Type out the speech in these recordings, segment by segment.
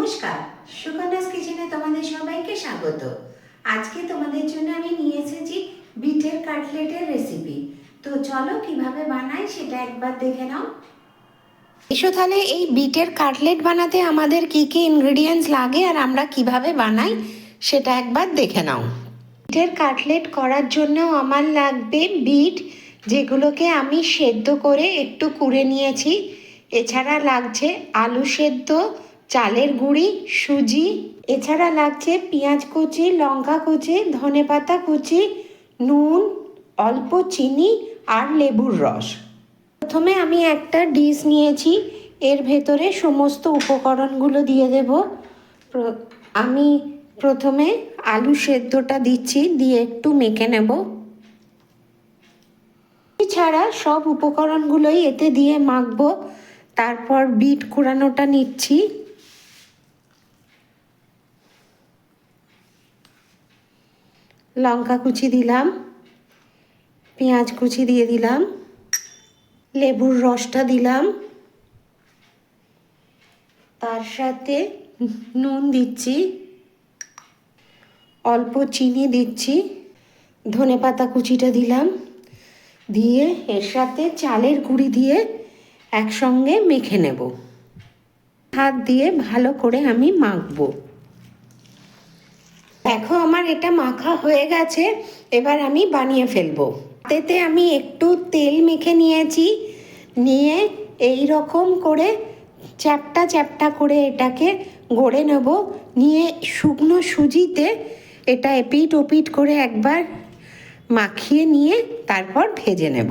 নমস্কার, সুকন্যাস কিচেনে তোমাদের সবাইকে স্বাগত। আজকে তোমাদের জন্য আমি নিয়ে এসেছি বিটের কাটলেটের রেসিপি। তো চলো কিভাবে বানাই সেটা একবার দেখে নাও। এসো তাহলে এই বিটের কাটলেট বানাতে আমাদের কি কি ইনগ্রেডিয়েন্টস লাগে আর আমরা কিভাবে বানাই সেটা একবার দেখে নাও। বিটের কাটলেট করার জন্য আমার লাগবে বিট, যেগুলোকে আমি সেদ্ধ করে একটু কুড়ে নিয়েছি। এছাড়া লাগছে আলু সেদ্ধ, চালের গুঁড়ি, সুজি। এছাড়া লাগছে পেঁয়াজ কুচি, লঙ্কা কুচি, ধনেপাতা কুচি, নুন, অল্প চিনি আর লেবুর রস। প্রথমে আমি একটা ডিশ নিয়েছি, এর ভেতরে সমস্ত উপকরণগুলো দিয়ে দেব। আমি প্রথমে আলু সেদ্ধটা দিচ্ছি, দিয়ে একটু মেখে নেব। এছাড়া সব উপকরণগুলোই এতে দিয়ে মাখবো। তারপর বিট কুড়ানোটা নিচ্ছি। লঙ্কা কুচি দিলাম, পেঁয়াজ কুচি দিয়ে দিলাম, লেবুর রসটা দিলাম, তার সাথে নুন দিচ্ছি, অল্প চিনি দিচ্ছি, ধনেপাতা কুচিটা দিলাম, দিয়ে এর সাথে চালের গুঁড়ি দিয়ে একসঙ্গে মেখে নেব। হাত দিয়ে ভালো করে আমি মাখবো। দেখো আমার এটা মাখা হয়ে গেছে, এবার আমি বানিয়ে ফেলবো। এতে আমি একটু তেল মেখে নিয়েছি, নিয়ে এই রকম করে চ্যাপটা চ্যাপটা করে এটাকে গড়ে নেব। নিয়ে শুকনো সুজিতে এটা এপিট ওপিট করে একবার মাখিয়ে নিয়ে তারপর ভেজে নেব।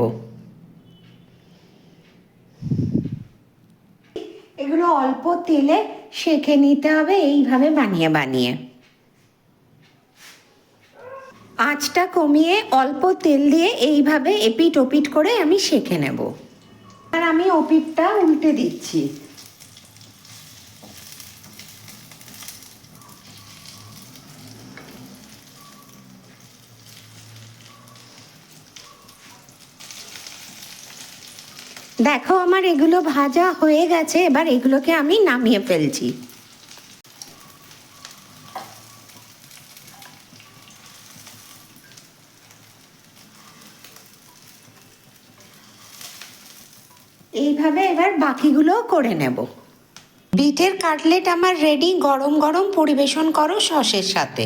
এগুলো অল্প তেলে সেঁকে নিতে হবে, এইভাবে বানিয়ে বানিয়ে। আঁচটা কমিয়ে অল্প তেল দিয়ে এইভাবে এপিট ওপিট করে আমি সেঁকে নেব। আর আমি ওপিটটা উল্টে দিচ্ছি। দেখো আমার এগুলো ভাজা হয়ে গেছে, এবার এগুলোকে আমি নামিয়ে ফেলছি। এইভাবে এবার বাকিগুলো করে নেব। বিটের কাটলেট আমার রেডি। গরম গরম পরিবেশন করো সসের সাথে।